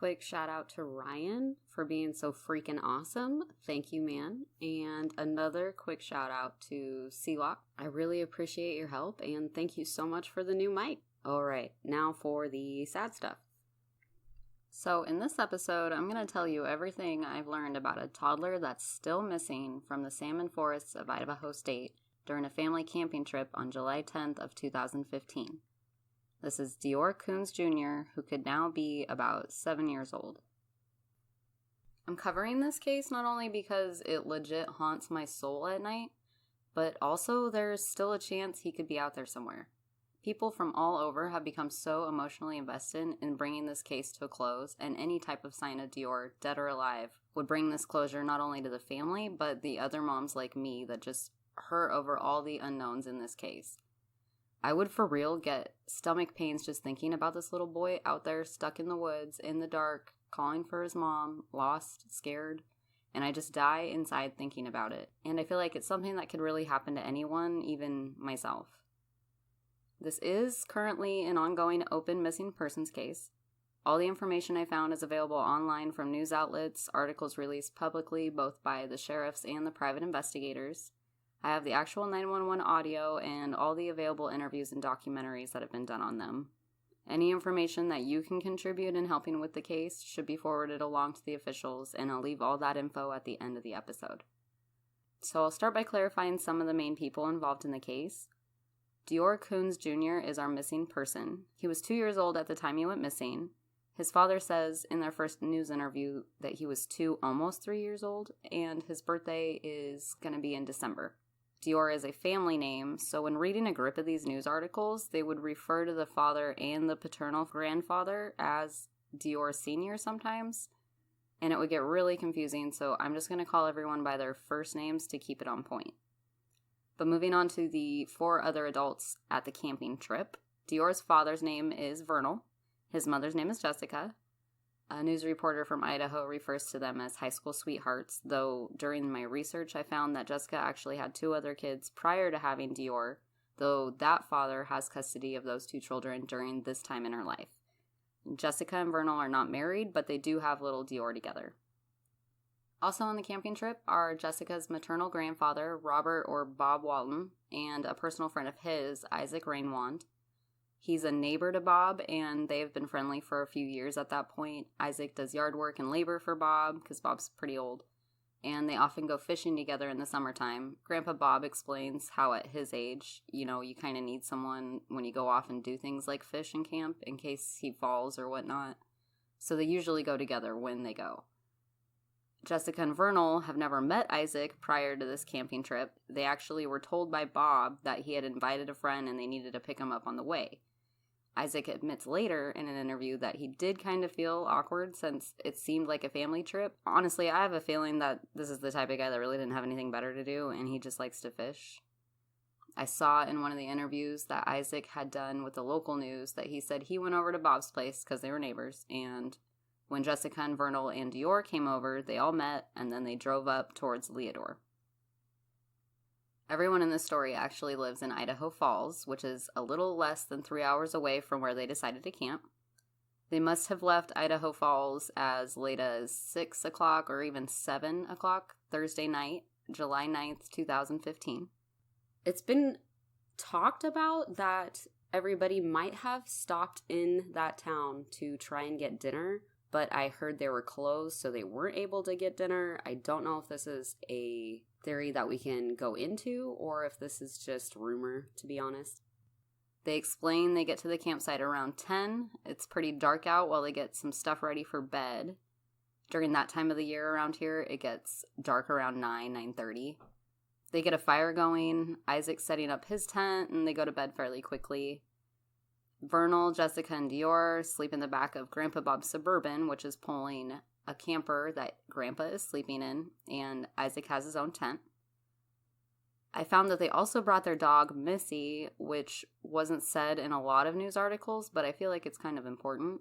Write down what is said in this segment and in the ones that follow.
quick shout out to Ryan for being so freaking awesome. Thank you, man. And another quick shout out to Seawalk. I really appreciate your help and thank you so much for the new mic. Alright, now for the sad stuff. So in this episode, I'm going to tell you everything I've learned about a toddler that's still missing from the salmon forests of Idaho State during a family camping trip on July 10th of 2015. This is DeOrr Kunz Jr., who could now be about 7 years old. I'm covering this case not only because it legit haunts my soul at night, but also there's still a chance he could be out there somewhere. People from all over have become so emotionally invested in bringing this case to a close, and any type of sign of DeOrr, dead or alive, would bring this closure not only to the family, but the other moms like me that just hurt over all the unknowns in this case. I would for real get stomach pains just thinking about this little boy out there stuck in the woods, in the dark, calling for his mom, lost, scared, and I just die inside thinking about it. And I feel like it's something that could really happen to anyone, even myself. This is currently an ongoing open missing persons case. All the information I found is available online from news outlets, articles released publicly both by the sheriffs and the private investigators. I have the actual 911 audio and all the available interviews and documentaries that have been done on them. Any information that you can contribute in helping with the case should be forwarded along to the officials, and I'll leave all that info at the end of the episode. So I'll start by clarifying some of the main people involved in the case. DeOrr Kunz Jr. is our missing person. He was 2 years old at the time he went missing. His father says in their first news interview that he was 2, almost 3 years old, and his birthday is going to be in December. DeOrr is a family name, so when reading a grip of these news articles, they would refer to the father and the paternal grandfather as DeOrr Sr. sometimes, and it would get really confusing, so I'm just going to call everyone by their first names to keep it on point. But moving on to the 4 other adults at the camping trip, DeOrr's father's name is Vernal, his mother's name is Jessica. A news reporter from Idaho refers to them as high school sweethearts, though during my research I found that Jessica actually had 2 other kids prior to having DeOrr, though that father has custody of those 2 children during this time in her life. Jessica and Vernal are not married, but they do have little DeOrr together. Also on the camping trip are Jessica's maternal grandfather, Robert or Bob Walton, and a personal friend of his, Isaac Rainwand. He's a neighbor to Bob, and they've been friendly for a few years at that point. Isaac does yard work and labor for Bob, because Bob's pretty old, and they often go fishing together in the summertime. Grandpa Bob explains how at his age, you kind of need someone when you go off and do things like fish and camp, in case he falls or whatnot. So they usually go together when they go. Jessica and Vernal have never met Isaac prior to this camping trip. They actually were told by Bob that he had invited a friend and they needed to pick him up on the way. Isaac admits later in an interview that he did kind of feel awkward since it seemed like a family trip. Honestly, I have a feeling that this is the type of guy that really didn't have anything better to do and he just likes to fish. I saw in one of the interviews that Isaac had done with the local news that he said he went over to Bob's place because they were neighbors, and when Jessica and Vernal and DeOrr came over, they all met and then they drove up towards Leodore. Everyone in this story actually lives in Idaho Falls, which is a little less than 3 hours away from where they decided to camp. They must have left Idaho Falls as late as 6 o'clock or even 7 o'clock Thursday night, July 9th, 2015. It's been talked about that everybody might have stopped in that town to try and get dinner, but I heard they were closed, so they weren't able to get dinner. I don't know if this is a theory that we can go into or if this is just rumor, to be honest. They explain they get to the campsite around 10. It's pretty dark out while they get some stuff ready for bed. During that time of the year around here, it gets dark around 9:30. They get a fire going, Isaac's setting up his tent, and they go to bed fairly quickly. Vernal, Jessica, and DeOrr sleep in the back of Grandpa Bob's Suburban, which is pulling a camper that Grandpa is sleeping in, and Isaac has his own tent. I found that they also brought their dog, Missy, which wasn't said in a lot of news articles, but I feel like it's kind of important.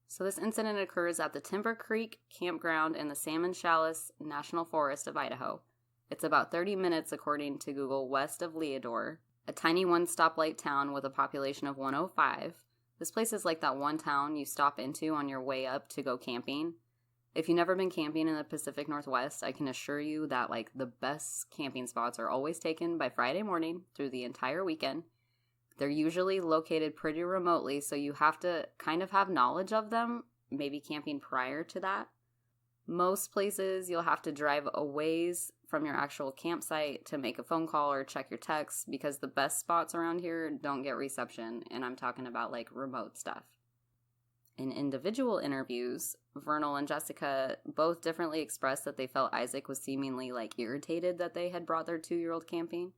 So this incident occurs at the Timber Creek Campground in the Salmon Chalice National Forest of Idaho. It's about 30 minutes, according to Google, west of Leodore, a tiny one-stoplight town with a population of 105. This place is like that one town you stop into on your way up to go camping. If you've never been camping in the Pacific Northwest, I can assure you that like the best camping spots are always taken by Friday morning through the entire weekend. They're usually located pretty remotely, so you have to kind of have knowledge of them, maybe camping prior to that. Most places you'll have to drive a ways from your actual campsite to make a phone call or check your texts, because the best spots around here don't get reception, and I'm talking about like remote stuff. In individual interviews, Vernal and Jessica both differently expressed that they felt Isaac was seemingly like irritated that they had brought their 2-year-old camping.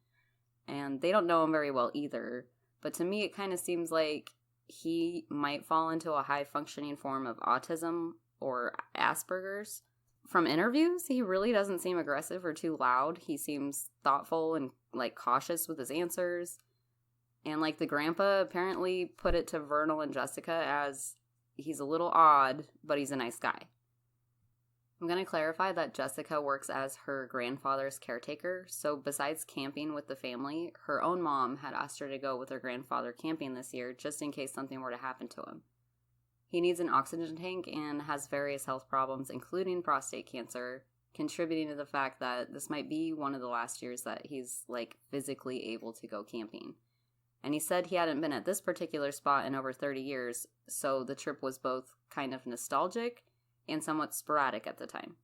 And they don't know him very well either, but to me it kind of seems like he might fall into a high-functioning form of autism or Asperger's. From interviews, he really doesn't seem aggressive or too loud. He seems thoughtful and like cautious with his answers. And like the grandpa apparently put it to Vernal and Jessica as he's a little odd, but he's a nice guy. I'm going to clarify that Jessica works as her grandfather's caretaker, so besides camping with the family, her own mom had asked her to go with her grandfather camping this year just in case something were to happen to him. He needs an oxygen tank and has various health problems, including prostate cancer, contributing to the fact that this might be one of the last years that he's like physically able to go camping. And he said he hadn't been at this particular spot in over 30 years, so the trip was both kind of nostalgic and somewhat sporadic at the time.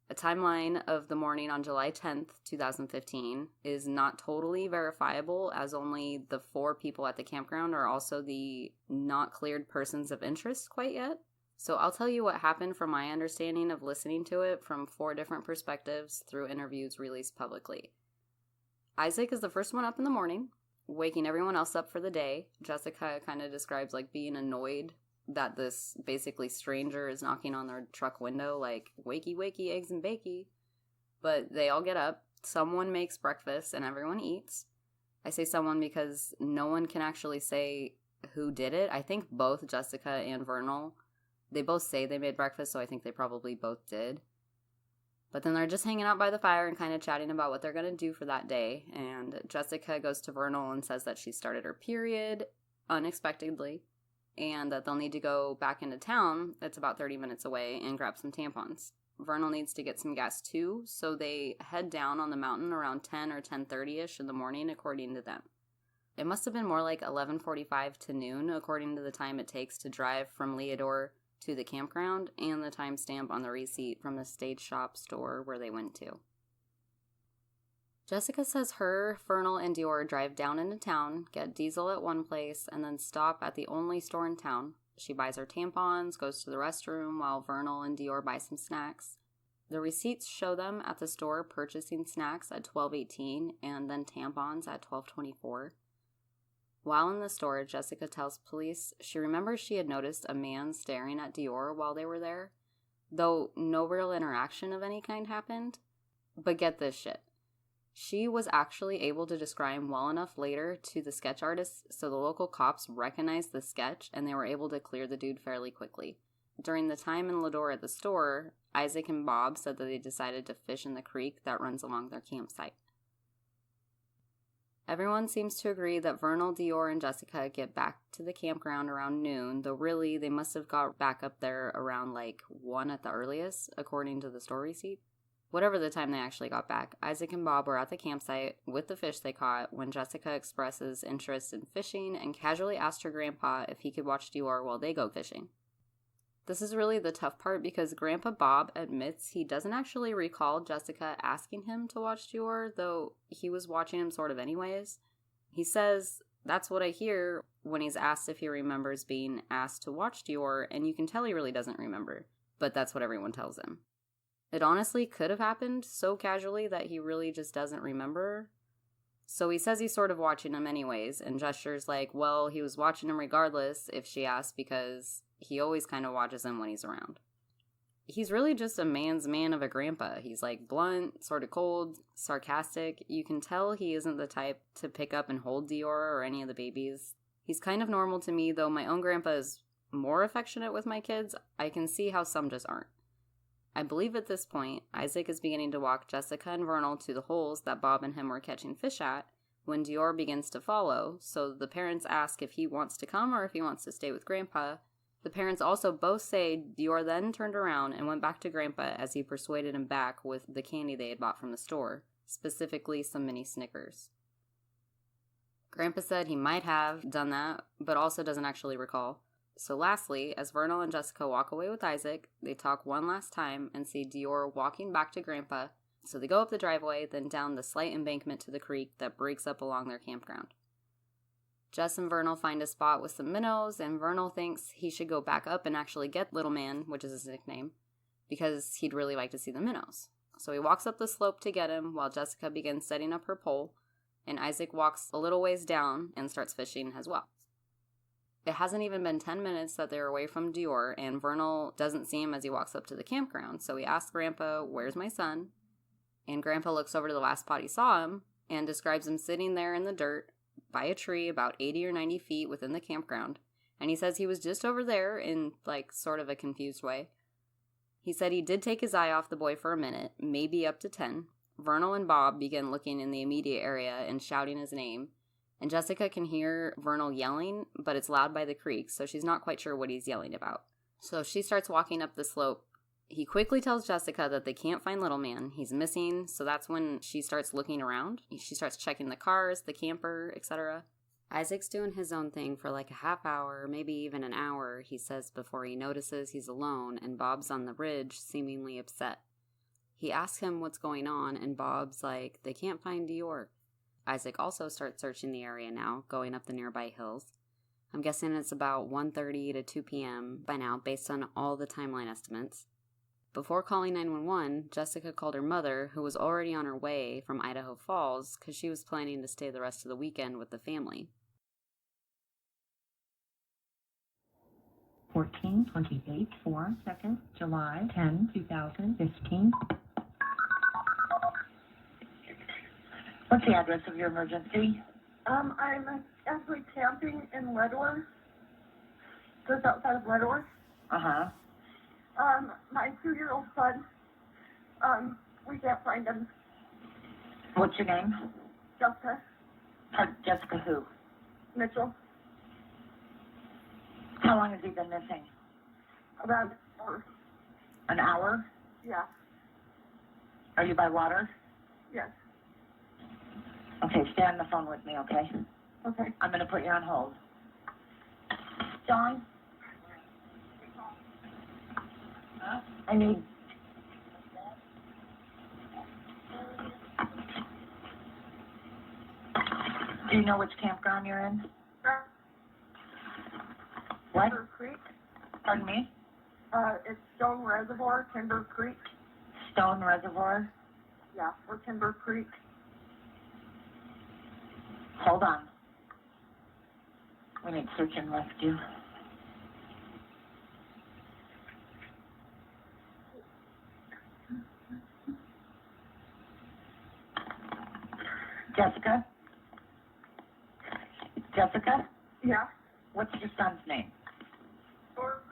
A timeline of the morning on July 10th, 2015 is not totally verifiable, as only the 4 people at the campground are also the not cleared persons of interest quite yet. So I'll tell you what happened from my understanding of listening to it from 4 different perspectives through interviews released publicly. Isaac is the first one up in the morning, waking everyone else up for the day. Jessica kind of describes like being annoyed that this basically stranger is knocking on their truck window like, wakey, wakey, eggs and bakey. But they all get up, someone makes breakfast, and everyone eats. I say someone because no one can actually say who did it. I think both Jessica and Vernal, they both say they made breakfast, so I think they probably both did. But then they're just hanging out by the fire and kind of chatting about what they're going to do for that day. And Jessica goes to Vernal and says that she started her period unexpectedly, and that they'll need to go back into town that's about 30 minutes away and grab some tampons. Vernal needs to get some gas too, so they head down on the mountain around 10 or 10:30ish in the morning, according to them. It must have been more like 11:45 to noon, according to the time it takes to drive from Leodore to the campground and the timestamp on the receipt from the Stage Shop store where they went to. Jessica says her, Vernal, and DeOrr drive down into town, get diesel at one place, and then stop at the only store in town. She buys her tampons, goes to the restroom, while Vernal and DeOrr buy some snacks. The receipts show them at the store purchasing snacks at 12:18 and then tampons at 12:24. While in the store, Jessica tells police she remembers she had noticed a man staring at DeOrr while they were there, though no real interaction of any kind happened. But get this shit. She was actually able to describe him well enough later to the sketch artist, so the local cops recognized the sketch and they were able to clear the dude fairly quickly. During the time in Leodore at the store, Isaac and Bob said that they decided to fish in the creek that runs along their campsite. Everyone seems to agree that Vernal, DeOrr, and Jessica get back to the campground around noon, though really they must have got back up there around like 1 at the earliest, according to the store receipt. Whatever the time they actually got back, Isaac and Bob were at the campsite with the fish they caught when Jessica expresses interest in fishing and casually asked her grandpa if he could watch DeOrr while they go fishing. This is really the tough part because Grandpa Bob admits he doesn't actually recall Jessica asking him to watch DeOrr, though he was watching him sort of anyways. He says that's what I hear when he's asked if he remembers being asked to watch DeOrr, and you can tell he really doesn't remember, but that's what everyone tells him. It honestly could have happened so casually that he really just doesn't remember. So he says he's sort of watching him anyways, and gestures like, well, he was watching him regardless if she asks, because he always kind of watches him when he's around. He's really just a man's man of a grandpa. He's like blunt, sort of cold, sarcastic. You can tell he isn't the type to pick up and hold DeOrr or any of the babies. He's kind of normal to me, though my own grandpa is more affectionate with my kids. I can see how some just aren't. I believe at this point, Isaac is beginning to walk Jessica and Vernal to the holes that Bob and him were catching fish at, when DeOrr begins to follow, so the parents ask if he wants to come or if he wants to stay with Grandpa. The parents also both say DeOrr then turned around and went back to Grandpa as he persuaded him back with the candy they had bought from the store, specifically some mini Snickers. Grandpa said he might have done that, but also doesn't actually recall. So lastly, as Vernal and Jessica walk away with Isaac, they talk one last time and see DeOrr walking back to Grandpa. So they go up the driveway, then down the slight embankment to the creek that breaks up along their campground. Jess and Vernal find a spot with some minnows, and Vernal thinks he should go back up and actually get Little Man, which is his nickname, because he'd really like to see the minnows. So he walks up the slope to get him while Jessica begins setting up her pole, and Isaac walks a little ways down and starts fishing as well. It hasn't even been 10 minutes that they're away from DeOrr, and Vernal doesn't see him as he walks up to the campground, so he asks Grandpa, "Where's my son?" And Grandpa looks over to the last spot he saw him and describes him sitting there in the dirt by a tree about 80 or 90 feet within the campground. And he says he was just over there in, sort of a confused way. He said he did take his eye off the boy for a minute, maybe up to 10. Vernal and Bob begin looking in the immediate area and shouting his name. And Jessica can hear Vernal yelling, but it's loud by the creek, so she's not quite sure what he's yelling about. So she starts walking up the slope. He quickly tells Jessica that they can't find Little Man. He's missing, so that's when she starts looking around. She starts checking the cars, the camper, etc. Isaac's doing his own thing for a half hour, maybe even an hour, he says, before he notices he's alone, and Bob's on the ridge, seemingly upset. He asks him what's going on, and Bob's like, they can't find DeOrr. Isaac also starts searching the area now, going up the nearby hills. I'm guessing it's about 1:30 to 2 p.m. by now, based on all the timeline estimates. Before calling 911, Jessica called her mother, who was already on her way from Idaho Falls, because she was planning to stay the rest of the weekend with the family. 14:28, 4 seconds, July 10, 2015. What's the address of your emergency? I'm actually camping in Leadworth, just outside of Leadworth. Uh-huh. My 2-year-old son, we can't find him. What's your name? Jessica Jessica who? Mitchell, How long has he been missing? about an hour. An hour? Yeah, Are you by water? yes. Okay, stay on the phone with me, okay? Okay. I'm going to put you on hold. John? I need... Do you know which campground you're in? What? Timber Creek. Pardon me? It's Stone Reservoir, Timber Creek. Stone Reservoir? Yeah, or Timber Creek. Hold on. We need search and rescue. Jessica? Jessica? Yeah. What's your son's name? Or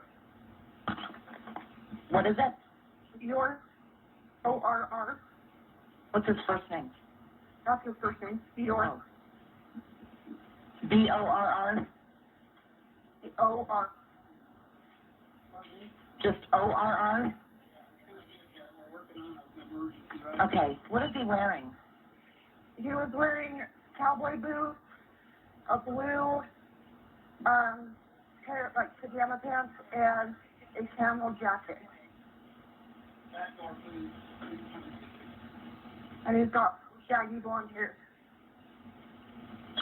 What is it? your ORR. What's his first name? That's his first name. DeOrr. Oh. B-O-R-R? O-R. Just O-R-R? Okay. What is he wearing? He was wearing cowboy boots, a blue, pair, pajama pants, and a camel jacket. And he's got shaggy blonde hair.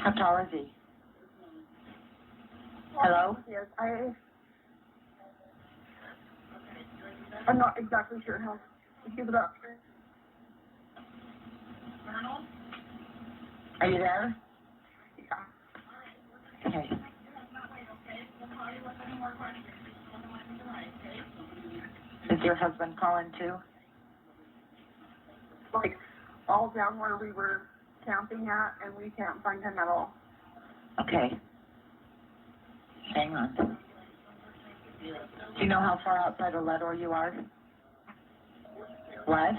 How tall is he? Hello? Yes, I'm not exactly sure how. He's about. Are you there? Yeah. Okay. Is your husband calling too? All down where we were camping at, and we can't find him at all. Okay. Hang on. Do you know how far outside of Leadworth you are? What?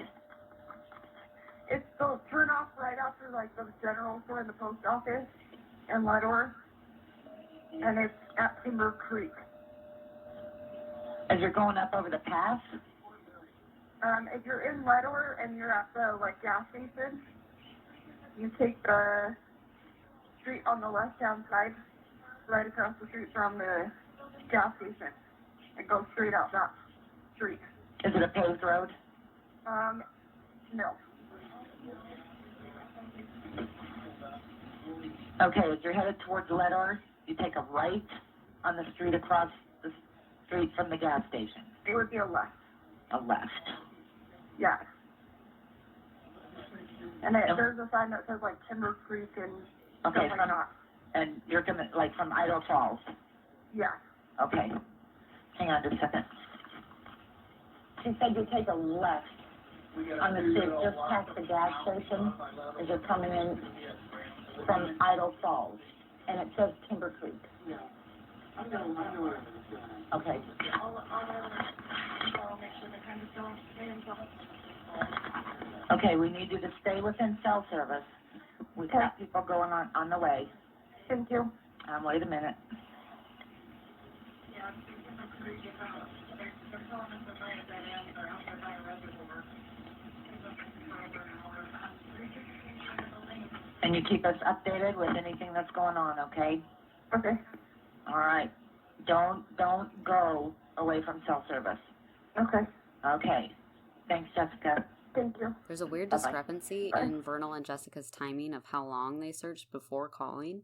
It's the turn pass right after, like, the general store and the post office in Ledward, and it's at Timber Creek. As you're going up over the pass? If you're in Ledward and you're at the, like, gas station, you take the street on the left-hand side, right across the street from the gas station, and go straight out that street. Is it a paved road? No. Okay, as you're headed towards Ledward, you take a right on the street across the street from the gas station. It would be a left. A left. Yeah. And there's a sign that says, like, Timber Creek and Okay, stuff like that. and you're coming, like, from Idaho Falls? Yeah. Okay. Hang on just a second. She said you take a left on the street just past the gas station as you're coming in from Idaho Falls, and it says Timber Creek. Yeah. I know. Okay. Okay, we need you to stay within cell service. We've got people going on the way. Thank you. Wait a minute. And you keep us updated with anything that's going on, okay? Okay. All right. Don't go away from cell service. Okay. Okay. Thanks, Jessica. Thank you. There's a weird Bye-bye. discrepancy in Vernal and Jessica's timing of how long they searched before calling.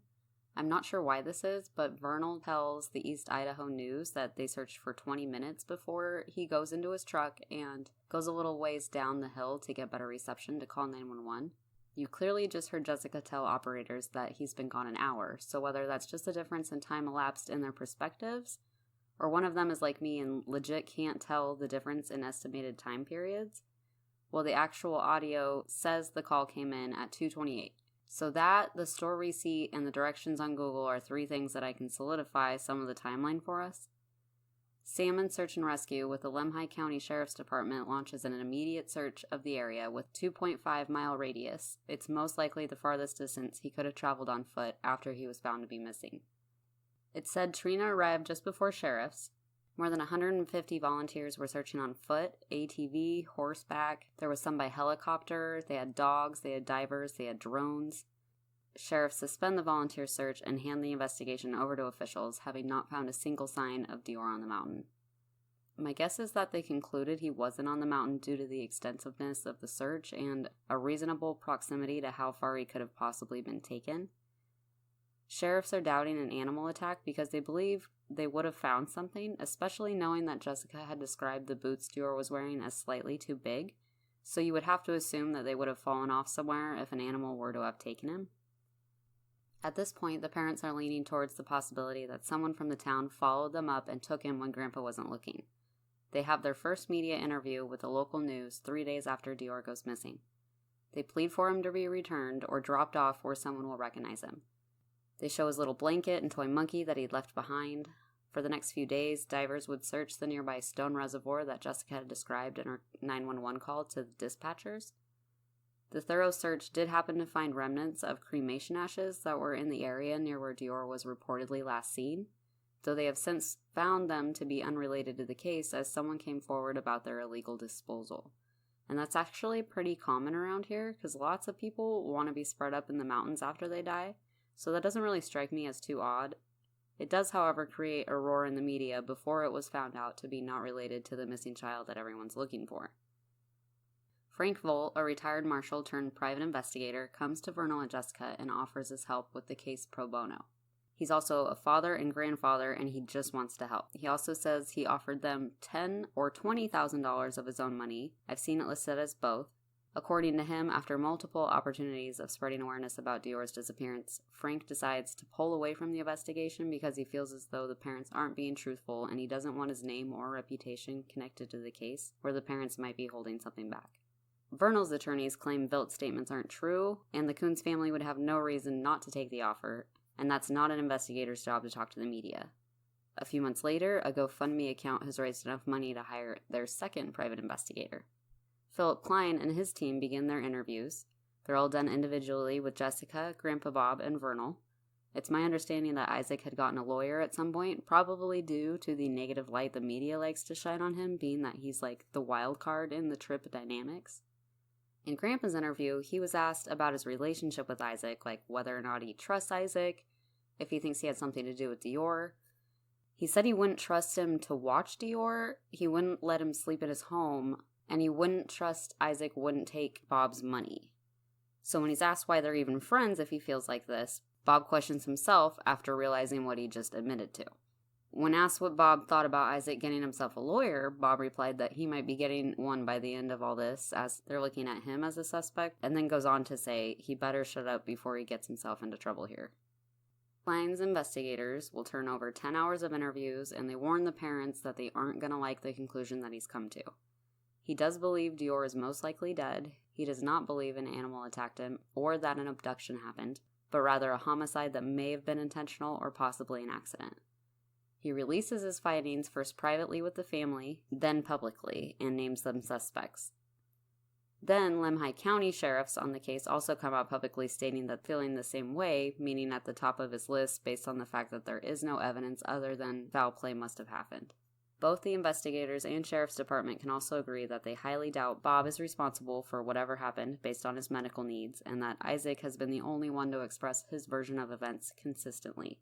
I'm not sure why this is, but Vernal tells the East Idaho News that they searched for 20 minutes before he goes into his truck and goes a little ways down the hill to get better reception to call 911. You clearly just heard Jessica tell operators that he's been gone an hour, so whether that's just a difference in time elapsed in their perspectives, or one of them is like me and legit can't tell the difference in estimated time periods, well, the actual audio says the call came in at 2:28. So that, the store receipt, and the directions on Google are three things that I can solidify some of the timeline for us. Salmon Search and Rescue with the Lemhi County Sheriff's Department launches an immediate search of the area with 2.5-mile radius. It's most likely the farthest distance he could have traveled on foot after he was found to be missing. It said Trina arrived just before sheriff's. More than 150 volunteers were searching on foot, ATV, horseback. There was some by helicopter. They had dogs, they had divers, they had drones. Sheriffs suspend the volunteer search and hand the investigation over to officials, having not found a single sign of DeOrr on the mountain. My guess is that they concluded he wasn't on the mountain due to the extensiveness of the search and a reasonable proximity to how far he could have possibly been taken. Sheriffs are doubting an animal attack because they believe they would have found something, especially knowing that Jessica had described the boots DeOrr was wearing as slightly too big, so you would have to assume that they would have fallen off somewhere if an animal were to have taken him. At this point, the parents are leaning towards the possibility that someone from the town followed them up and took him when Grandpa wasn't looking. They have their first media interview with the local news 3 days after DeOrr goes missing. They plead for him to be returned or dropped off where someone will recognize him. They show his little blanket and toy monkey that he'd left behind. For the next few days, divers would search the nearby stone reservoir that Jessica had described in her 911 call to the dispatchers. The thorough search did happen to find remnants of cremation ashes that were in the area near where DeOrr was reportedly last seen, though they have since found them to be unrelated to the case as someone came forward about their illegal disposal. And that's actually pretty common around here because lots of people want to be spread up in the mountains after they die, so that doesn't really strike me as too odd. It does, however, create a roar in the media before it was found out to be not related to the missing child that everyone's looking for. Frank Volt, a retired marshal turned private investigator, comes to Vernal and Jessica and offers his help with the case pro bono. He's also a father and grandfather, and he just wants to help. He also says he offered them $10,000 or $20,000 of his own money. I've seen it listed as both. According to him, after multiple opportunities of spreading awareness about DeOrr's disappearance, Frank decides to pull away from the investigation because he feels as though the parents aren't being truthful and he doesn't want his name or reputation connected to the case where the parents might be holding something back. Vernal's attorneys claim Vilt's statements aren't true, and the Kunz family would have no reason not to take the offer, and that's not an investigator's job to talk to the media. A few months later, a GoFundMe account has raised enough money to hire their second private investigator. Philip Klein and his team begin their interviews. They're all done individually with Jessica, Grandpa Bob, and Vernal. It's my understanding that Isaac had gotten a lawyer at some point, probably due to the negative light the media likes to shine on him, being that he's like the wild card in the trip dynamics. In Grandpa's interview, he was asked about his relationship with Isaac, like whether or not he trusts Isaac, if he thinks he had something to do with DeOrr. He said he wouldn't trust him to watch DeOrr, he wouldn't let him sleep at his home, and he wouldn't trust Isaac wouldn't take Bob's money. So when he's asked why they're even friends if he feels like this, Bob questions himself after realizing what he just admitted to. When asked what Bob thought about Isaac getting himself a lawyer, Bob replied that he might be getting one by the end of all this, as they're looking at him as a suspect, and then goes on to say he better shut up before he gets himself into trouble here. Klein's investigators will turn over 10 hours of interviews, and they warn the parents that they aren't going to like the conclusion that he's come to. He does believe DeOrr is most likely dead. He does not believe an animal attacked him or that an abduction happened, but rather a homicide that may have been intentional or possibly an accident. He releases his findings first privately with the family, then publicly, and names them suspects. Then Lemhi County sheriffs on the case also come out publicly stating that feeling the same way, meaning at the top of his list based on the fact that there is no evidence other than foul play must have happened. Both the investigators and sheriff's department can also agree that they highly doubt Bob is responsible for whatever happened based on his medical needs, and that Isaac has been the only one to express his version of events consistently.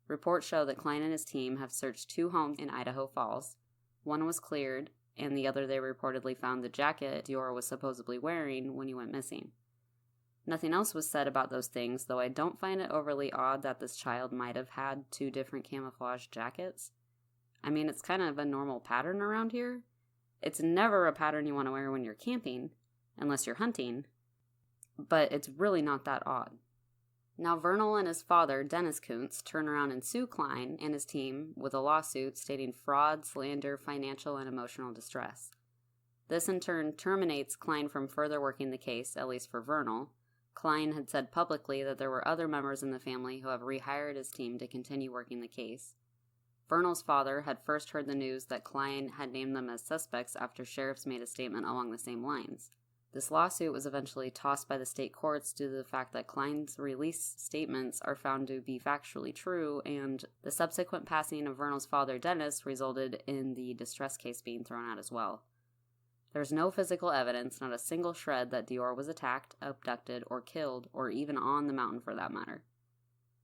Reports show that Klein and his team have searched 2 homes in Idaho Falls. One was cleared, and the other they reportedly found the jacket DeOrr was supposedly wearing when he went missing. Nothing else was said about those things, though I don't find it overly odd that this child might have had 2 different camouflage jackets. I mean, it's kind of a normal pattern around here. It's never a pattern you want to wear when you're camping, unless you're hunting, but it's really not that odd. Now, Vernal and his father, DeOrr Kunz, turn around and sue Klein and his team with a lawsuit stating fraud, slander, financial, and emotional distress. This, in turn, terminates Klein from further working the case, at least for Vernal. Klein had said publicly that there were other members in the family who have rehired his team to continue working the case. Vernal's father had first heard the news that Klein had named them as suspects after sheriffs made a statement along the same lines. This lawsuit was eventually tossed by the state courts due to the fact that Klein's released statements are found to be factually true, and the subsequent passing of Vernal's father, Dennis, resulted in the distress case being thrown out as well. There's no physical evidence, not a single shred, that DeOrr was attacked, abducted, or killed, or even on the mountain for that matter.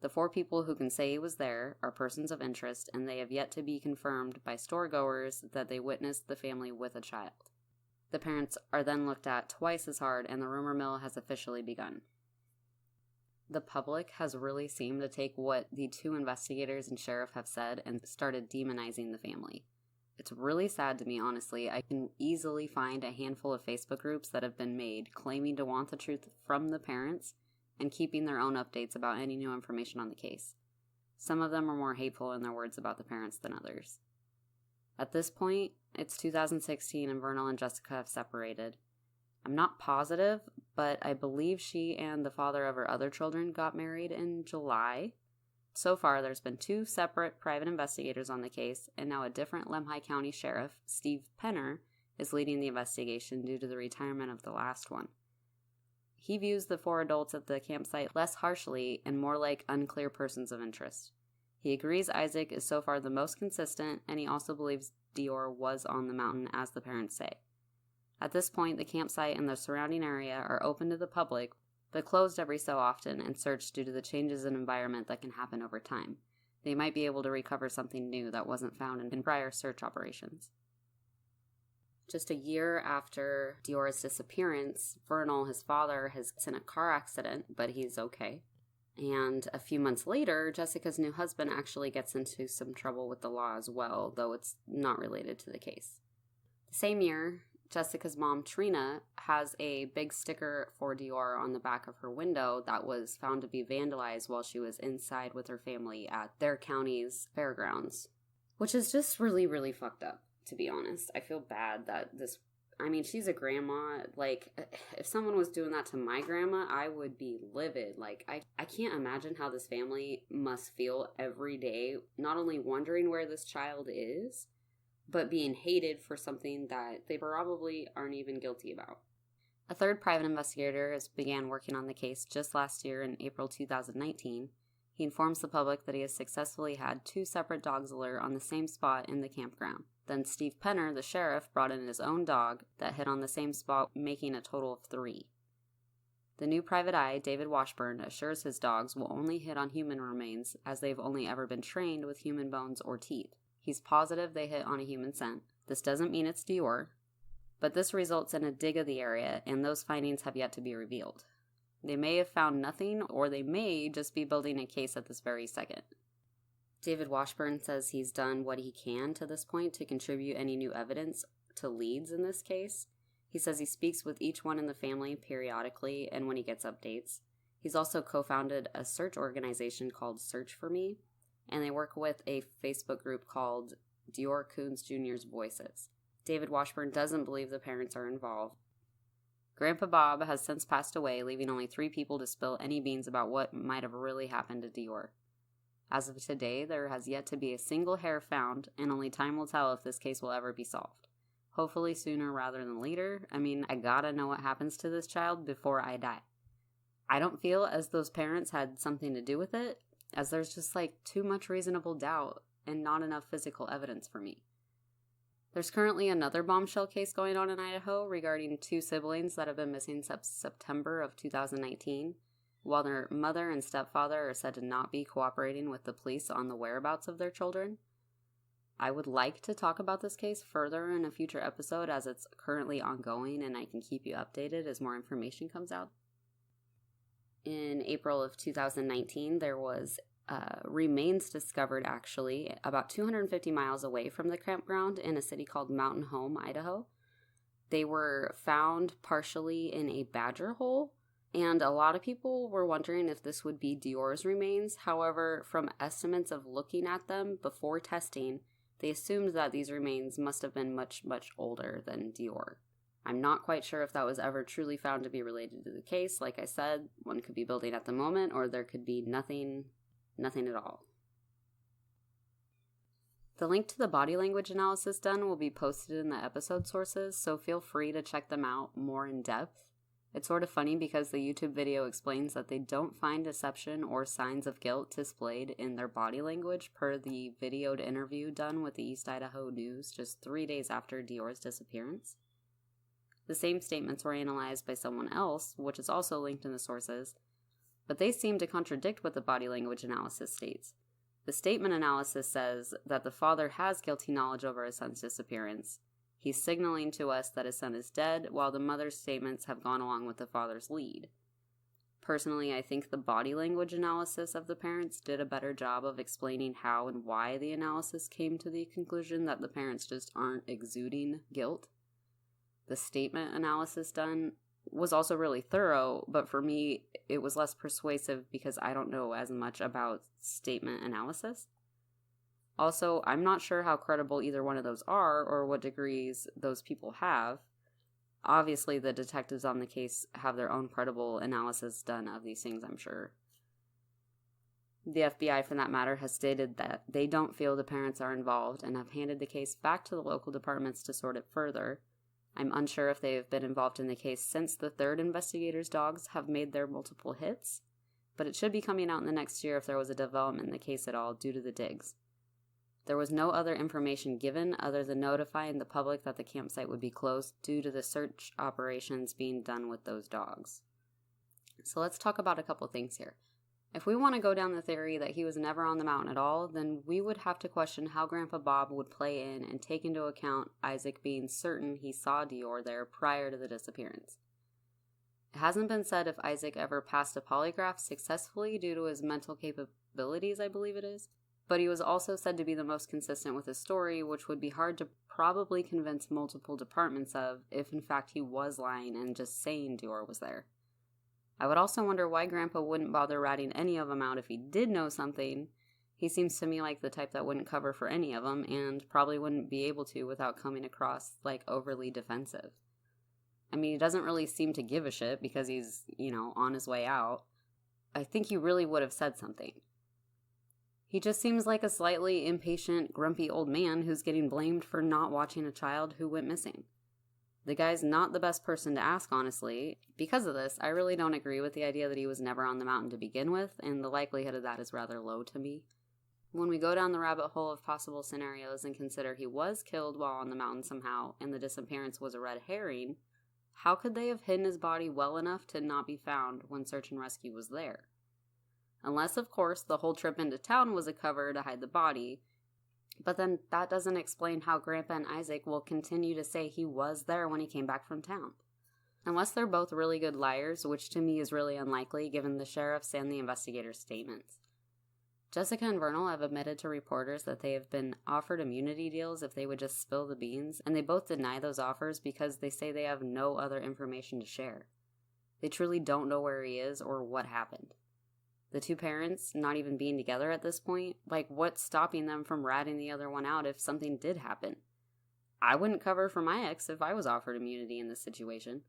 The 4 people who can say he was there are persons of interest, and they have yet to be confirmed by storegoers that they witnessed the family with a child. The parents are then looked at twice as hard, and the rumor mill has officially begun. The public has really seemed to take what the 2 investigators and sheriff have said and started demonizing the family. It's really sad to me, honestly. I can easily find a handful of Facebook groups that have been made claiming to want the truth from the parents and keeping their own updates about any new information on the case. Some of them are more hateful in their words about the parents than others. At this point, it's 2016 and Vernal and Jessica have separated. I'm not positive, but I believe she and the father of her other children got married in July. So far, there's been 2 separate private investigators on the case, and now a different Lemhi County Sheriff, Steve Penner, is leading the investigation due to the retirement of the last one. He views the 4 adults at the campsite less harshly and more like unclear persons of interest. He agrees Isaac is so far the most consistent, and he also believes DeOrr was on the mountain, as the parents say. At this point, the campsite and the surrounding area are open to the public, but closed every so often and searched due to the changes in environment that can happen over time. They might be able to recover something new that wasn't found in prior search operations. Just a year after DeOrr's disappearance, Vernal, his father, has been in a car accident, but he's okay. And a few months later, Jessica's new husband actually gets into some trouble with the law as well, though it's not related to the case. The same year, Jessica's mom, Trina, has a big sticker for DeOrr on the back of her window that was found to be vandalized while she was inside with her family at their county's fairgrounds, which is just really, really fucked up, to be honest. I feel bad that she's a grandma. Like, if someone was doing that to my grandma, I would be livid. Like, I can't imagine how this family must feel every day, not only wondering where this child is, but being hated for something that they probably aren't even guilty about. A third private investigator has began working on the case just last year in April 2019. He informs the public that he has successfully had 2 separate dogs alert on the same spot in the campground. Then Steve Penner, the sheriff, brought in his own dog that hit on the same spot, making a total of 3. The new private eye, David Washburn, assures his dogs will only hit on human remains as they've only ever been trained with human bones or teeth. He's positive they hit on a human scent. This doesn't mean it's DeOrr, but this results in a dig of the area, and those findings have yet to be revealed. They may have found nothing, or they may just be building a case at this very second. David Washburn says he's done what he can to this point to contribute any new evidence to leads in this case. He says he speaks with each one in the family periodically and when he gets updates. He's also co-founded a search organization called Search for Me, and they work with a Facebook group called DeOrr Kunz Jr.'s Voices. David Washburn doesn't believe the parents are involved. Grandpa Bob has since passed away, leaving only 3 people to spill any beans about what might have really happened to DeOrr. As of today, there has yet to be a single hair found, and only time will tell if this case will ever be solved. Hopefully sooner rather than later. I gotta know what happens to this child before I die. I don't feel as those parents had something to do with it, as there's just too much reasonable doubt and not enough physical evidence for me. There's currently another bombshell case going on in Idaho regarding 2 siblings that have been missing since September of 2019, while their mother and stepfather are said to not be cooperating with the police on the whereabouts of their children. I would like to talk about this case further in a future episode as it's currently ongoing, and I can keep you updated as more information comes out. In April of 2019, there was remains discovered actually about 250 miles away from the campground in a city called Mountain Home, Idaho. They were found partially in a badger hole, and a lot of people were wondering if this would be DeOrr's remains. However, from estimates of looking at them before testing, they assumed that these remains must have been much, much older than DeOrr. I'm not quite sure if that was ever truly found to be related to the case. Like I said, one could be building at the moment, or there could be nothing at all. The link to the body language analysis done will be posted in the episode sources, so feel free to check them out more in depth. It's sort of funny because the YouTube video explains that they don't find deception or signs of guilt displayed in their body language per the videoed interview done with the East Idaho News just 3 days after DeOrr's disappearance. The same statements were analyzed by someone else, which is also linked in the sources, but they seem to contradict what the body language analysis states. The statement analysis says that the father has guilty knowledge over his son's disappearance. He's signaling to us that his son is dead, while the mother's statements have gone along with the father's lead. Personally, I think the body language analysis of the parents did a better job of explaining how and why the analysis came to the conclusion that the parents just aren't exuding guilt. The statement analysis done was also really thorough, but for me, it was less persuasive because I don't know as much about statement analysis. Also, I'm not sure how credible either one of those are or what degrees those people have. Obviously, the detectives on the case have their own credible analysis done of these things, I'm sure. The FBI, for that matter, has stated that they don't feel the parents are involved and have handed the case back to the local departments to sort it further. I'm unsure if they have been involved in the case since the third investigator's dogs have made their multiple hits, but it should be coming out in the next year if there was a development in the case at all due to the digs. There was no other information given other than notifying the public that the campsite would be closed due to the search operations being done with those dogs. So let's talk about a couple things here. If we want to go down the theory that he was never on the mountain at all, then we would have to question how Grandpa Bob would play in and take into account Isaac being certain he saw DeOrr there prior to the disappearance. It hasn't been said if Isaac ever passed a polygraph successfully due to his mental capabilities, I believe it is. But he was also said to be the most consistent with his story, which would be hard to probably convince multiple departments of if in fact he was lying and just saying DeOrr was there. I would also wonder why Grandpa wouldn't bother ratting any of them out if he did know something. He seems to me like the type that wouldn't cover for any of them and probably wouldn't be able to without coming across overly defensive. I mean, he doesn't really seem to give a shit because he's, on his way out. I think he really would have said something. He just seems like a slightly impatient, grumpy old man who's getting blamed for not watching a child who went missing. The guy's not the best person to ask, honestly. Because of this, I really don't agree with the idea that he was never on the mountain to begin with, and the likelihood of that is rather low to me. When we go down the rabbit hole of possible scenarios and consider he was killed while on the mountain somehow, and the disappearance was a red herring, how could they have hidden his body well enough to not be found when search and rescue was there? Unless, of course, the whole trip into town was a cover to hide the body. But then that doesn't explain how Grandpa and Isaac will continue to say he was there when he came back from town. Unless they're both really good liars, which to me is really unlikely given the sheriff's and the investigator's statements. Jessica and Vernal have admitted to reporters that they have been offered immunity deals if they would just spill the beans, and they both deny those offers because they say they have no other information to share. They truly don't know where he is or what happened. The two parents not even being together at this point, like what's stopping them from ratting the other one out if something did happen? I wouldn't cover for my ex if I was offered immunity in this situation.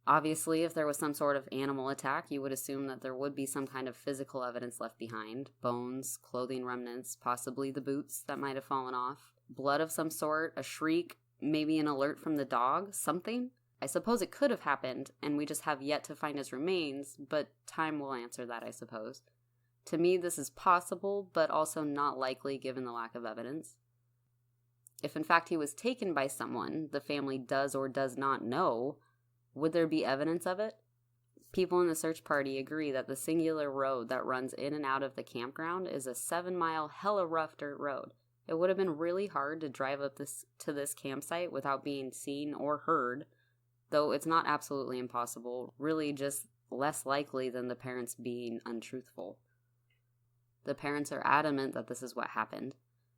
Obviously, if there was some sort of animal attack, you would assume that there would be some kind of physical evidence left behind. Bones, clothing remnants, possibly the boots that might have fallen off. Blood of some sort, a shriek, maybe an alert from the dog, something. I suppose it could have happened, and we just have yet to find his remains, but time will answer that, I suppose. To me, this is possible, but also not likely given the lack of evidence. If in fact he was taken by someone the family does or does not know, would there be evidence of it? People in the search party agree that the singular road that runs in and out of the campground is a 7-mile hella rough dirt road. It would have been really hard to drive up to this campsite without being seen or heard, though it's not absolutely impossible, really just less likely than the parents being untruthful. The parents are adamant that this is what happened,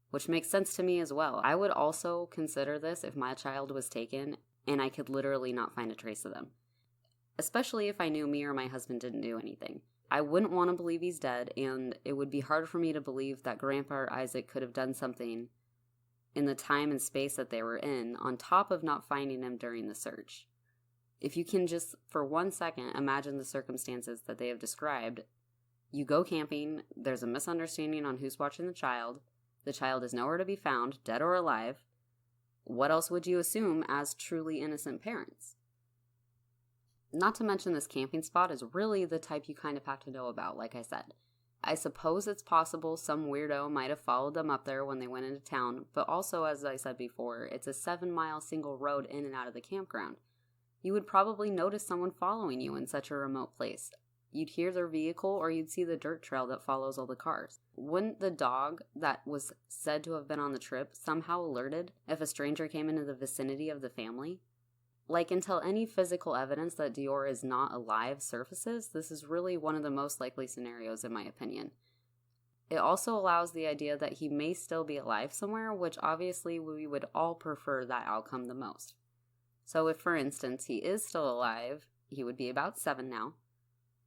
which makes sense to me as well. I would also consider this if my child was taken and I could literally not find a trace of them. Especially if I knew me or my husband didn't do anything. I wouldn't want to believe he's dead, and it would be hard for me to believe that Grandpa or Isaac could have done something in the time and space that they were in, on top of not finding him during the search. If you can just, for 1 second, imagine the circumstances that they have described. You go camping, there's a misunderstanding on who's watching the child is nowhere to be found, dead or alive. What else would you assume as truly innocent parents? Not to mention this camping spot is really the type you kind of have to know about, like I said. I suppose it's possible some weirdo might have followed them up there when they went into town, but also, as I said before, it's a 7-mile single road in and out of the campground. You would probably notice someone following you in such a remote place. You'd hear their vehicle or you'd see the dirt trail that follows all the cars. Wouldn't the dog that was said to have been on the trip somehow alerted if a stranger came into the vicinity of the family? Like, until any physical evidence that DeOrr is not alive surfaces, this is really one of the most likely scenarios in my opinion. It also allows the idea that he may still be alive somewhere, which obviously we would all prefer that outcome the most. So if, for instance, he is still alive, he would be about 7 now.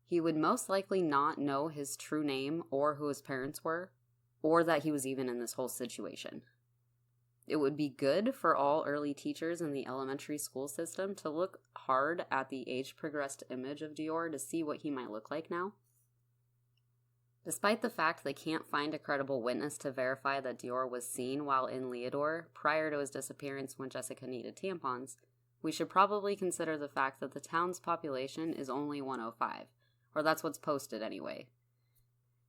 He would most likely not know his true name or who his parents were, or that he was even in this whole situation. It would be good for all early teachers in the elementary school system to look hard at the age-progressed image of DeOrr to see what he might look like now. Despite the fact they can't find a credible witness to verify that DeOrr was seen while in Leodore prior to his disappearance when Jessica needed tampons, we should probably consider the fact that the town's population is only 105. Or that's what's posted anyway.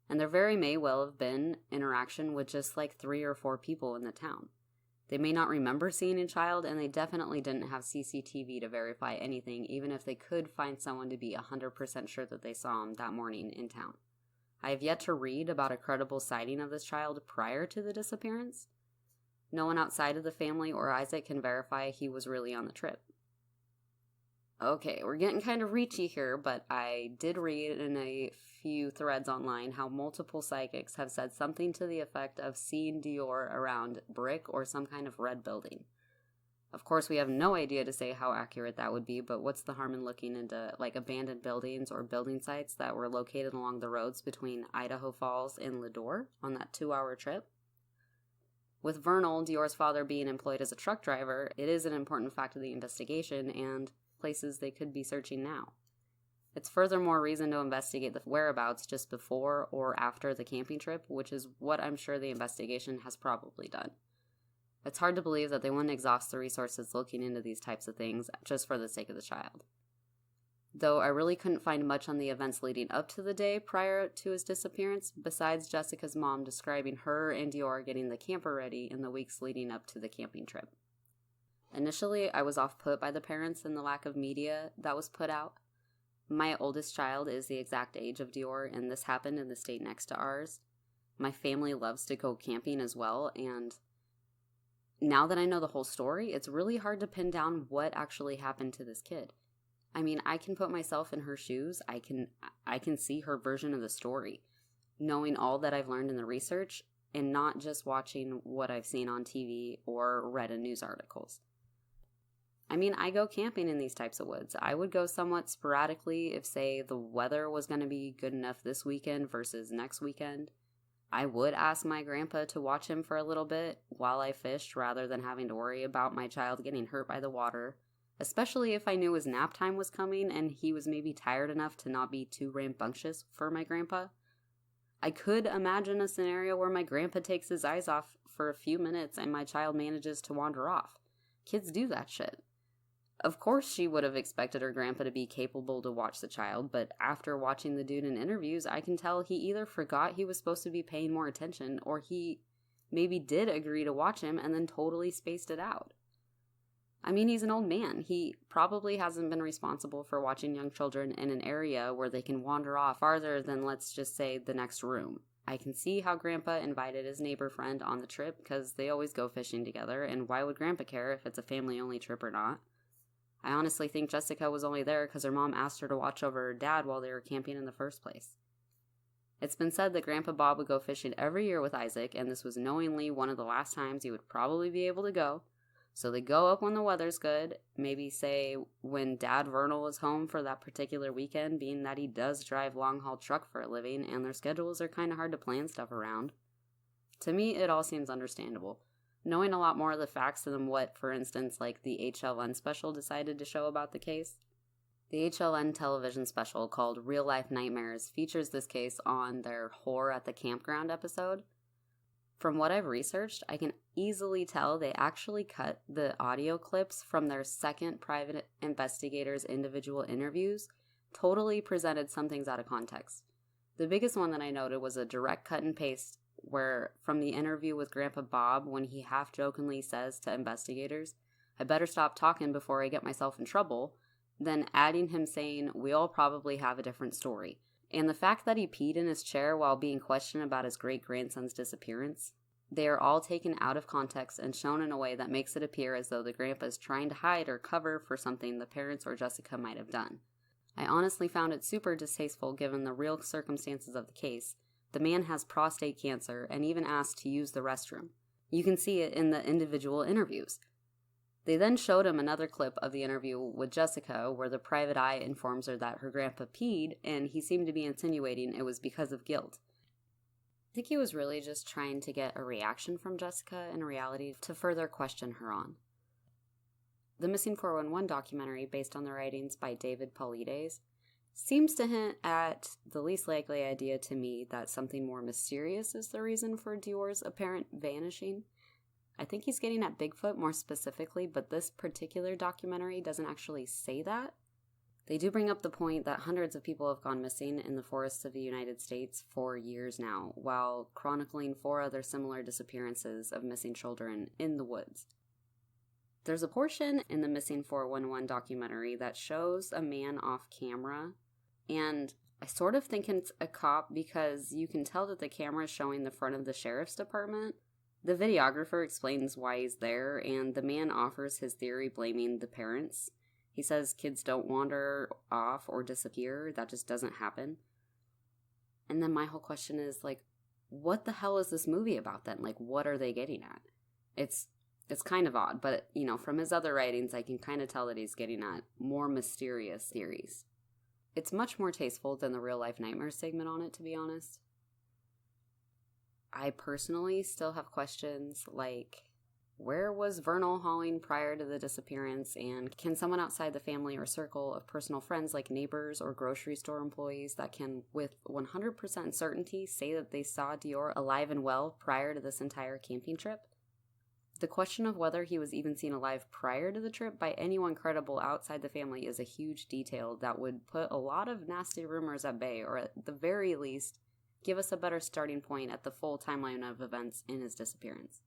And there very may well have been interaction with just like 3 or 4 people in the town. They may not remember seeing a child, and they definitely didn't have CCTV to verify anything, even if they could find someone to be 100% sure that they saw him that morning in town. I have yet to read about a credible sighting of this child prior to the disappearance. No one outside of the family or Isaac can verify he was really on the trip. Okay, we're getting kind of reachy here, but I did read in a few threads online how multiple psychics have said something to the effect of seeing DeOrr around brick or some kind of red building. Of course, we have no idea to say how accurate that would be, but what's the harm in looking into like abandoned buildings or building sites that were located along the roads between Idaho Falls and Leodore on that 2-hour trip? With Vernal, DeOrr's father, being employed as a truck driver, it is an important fact of the investigation and places they could be searching now. It's furthermore reason to investigate the whereabouts just before or after the camping trip, which is what I'm sure the investigation has probably done. It's hard to believe that they wouldn't exhaust the resources looking into these types of things just for the sake of the child. Though I really couldn't find much on the events leading up to the day prior to his disappearance, besides Jessica's mom describing her and DeOrr getting the camper ready in the weeks leading up to the camping trip. Initially, I was off-put by the parents and the lack of media that was put out. My oldest child is the exact age of DeOrr, and this happened in the state next to ours. My family loves to go camping as well, and now that I know the whole story, it's really hard to pin down what actually happened to this kid. I mean, I can put myself in her shoes. I can see her version of the story, knowing all that I've learned in the research and not just watching what I've seen on TV or read in news articles. I mean, I go camping in these types of woods. I would go somewhat sporadically if, say, the weather was going to be good enough this weekend versus next weekend. I would ask my grandpa to watch him for a little bit while I fished rather than having to worry about my child getting hurt by the water, especially if I knew his nap time was coming and he was maybe tired enough to not be too rambunctious for my grandpa. I could imagine a scenario where my grandpa takes his eyes off for a few minutes and my child manages to wander off. Kids do that shit. Of course she would have expected her grandpa to be capable to watch the child, but after watching the dude in interviews, I can tell he either forgot he was supposed to be paying more attention, or he maybe did agree to watch him and then totally spaced it out. I mean, he's an old man. He probably hasn't been responsible for watching young children in an area where they can wander off farther than, let's just say, the next room. I can see how Grandpa invited his neighbor friend on the trip because they always go fishing together, and why would Grandpa care if it's a family-only trip or not? I honestly think Jessica was only there because her mom asked her to watch over her dad while they were camping in the first place. It's been said that Grandpa Bob would go fishing every year with Isaac, and this was knowingly one of the last times he would probably be able to go. So they go up when the weather's good, maybe say when Dad Vernal is home for that particular weekend, being that he does drive long-haul truck for a living, and their schedules are kind of hard to plan stuff around. To me, it all seems understandable. Knowing a lot more of the facts than what, for instance, like the HLN special decided to show about the case. The HLN television special called Real Life Nightmares features this case on their Horror at the Campground episode. From what I've researched, I can easily tell they actually cut the audio clips from their second private investigator's individual interviews, totally presented some things out of context. The biggest one that I noted was a direct cut and paste where from the interview with Grandpa Bob when he half-jokingly says to investigators, "I better stop talking before I get myself in trouble," then adding him saying, "We all probably have a different story." And the fact that he peed in his chair while being questioned about his great-grandson's disappearance, they are all taken out of context and shown in a way that makes it appear as though the grandpa is trying to hide or cover for something the parents or Jessica might have done. I honestly found it super distasteful given the real circumstances of the case. The man has prostate cancer and even asked to use the restroom. You can see it in the individual interviews. They then showed him another clip of the interview with Jessica where the private eye informs her that her grandpa peed and he seemed to be insinuating it was because of guilt. I think he was really just trying to get a reaction from Jessica in reality to further question her on. The Missing 411 documentary, based on the writings by David Paulides, seems to hint at the least likely idea to me that something more mysterious is the reason for DeOrr's apparent vanishing. I think he's getting at Bigfoot more specifically, but this particular documentary doesn't actually say that. They do bring up the point that hundreds of people have gone missing in the forests of the United States for years now, while chronicling 4 other similar disappearances of missing children in the woods. There's a portion in the Missing 411 documentary that shows a man off camera, and I sort of think it's a cop because you can tell that the camera is showing the front of the sheriff's department. The videographer explains why he's there, and the man offers his theory blaming the parents. He says kids don't wander off or disappear, that just doesn't happen. And then my whole question is, like, what the hell is this movie about then? Like, what are they getting at? It's kind of odd, but, you know, from his other writings, I can kind of tell that he's getting at more mysterious theories. It's much more tasteful than the Real Life Nightmares segment on it, to be honest. I personally still have questions like, where was Vernal hauling prior to the disappearance, and can someone outside the family or circle of personal friends like neighbors or grocery store employees that can with 100% certainty say that they saw DeOrr alive and well prior to this entire camping trip? The question of whether he was even seen alive prior to the trip by anyone credible outside the family is a huge detail that would put a lot of nasty rumors at bay, or at the very least, give us a better starting point at the full timeline of events in his disappearance.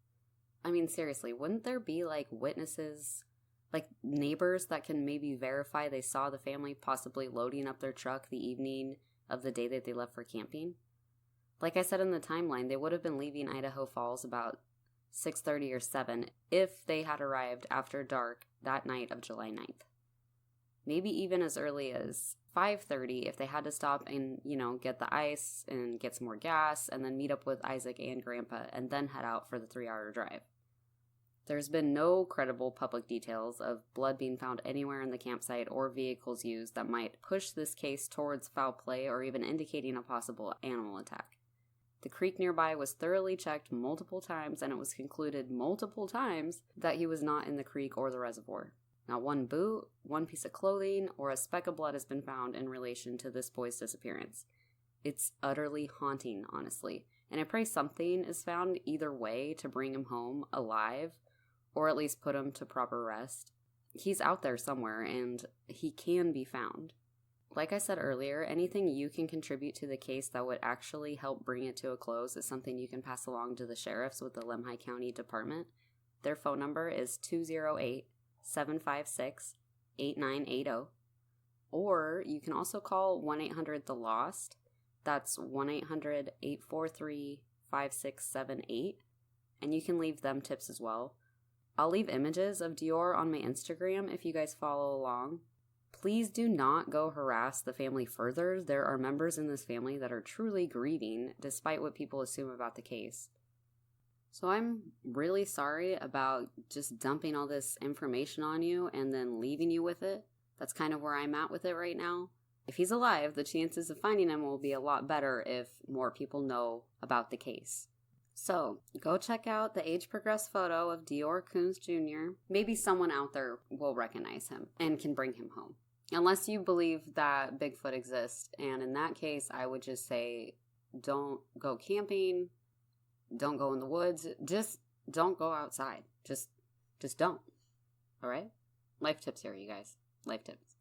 I mean, seriously, wouldn't there be, like, witnesses, like neighbors that can maybe verify they saw the family possibly loading up their truck the evening of the day that they left for camping? Like I said in the timeline, they would have been leaving Idaho Falls about 6:30 or 7 if they had arrived after dark that night of July 9th. Maybe even as early as 5:30 if they had to stop and, get the ice and get some more gas and then meet up with Isaac and Grandpa and then head out for the 3-hour drive. There's been no credible public details of blood being found anywhere in the campsite or vehicles used that might push this case towards foul play or even indicating a possible animal attack. The creek nearby was thoroughly checked multiple times, and it was concluded multiple times that he was not in the creek or the reservoir. Not one boot, one piece of clothing, or a speck of blood has been found in relation to this boy's disappearance. It's utterly haunting, honestly, and I pray something is found either way to bring him home alive, or at least put him to proper rest. He's out there somewhere, and he can be found. Like I said earlier, anything you can contribute to the case that would actually help bring it to a close is something you can pass along to the sheriffs with the Lemhi County Department. Their phone number is 208-756-8980. Or you can also call 1-800-THE-LOST. That's 1-800-843-5678. And you can leave them tips as well. I'll leave images of DeOrr on my Instagram if you guys follow along. Please do not go harass the family further. There are members in this family that are truly grieving, despite what people assume about the case. So I'm really sorry about just dumping all this information on you and then leaving you with it. That's kind of where I'm at with it right now. If he's alive, the chances of finding him will be a lot better if more people know about the case. So, go check out the age-progressed photo of DeOrr Kunz Jr. Maybe someone out there will recognize him and can bring him home. Unless you believe that Bigfoot exists, and in that case, I would just say, don't go camping, don't go in the woods, just don't go outside. Just don't. Alright? Life tips here, you guys. Life tips.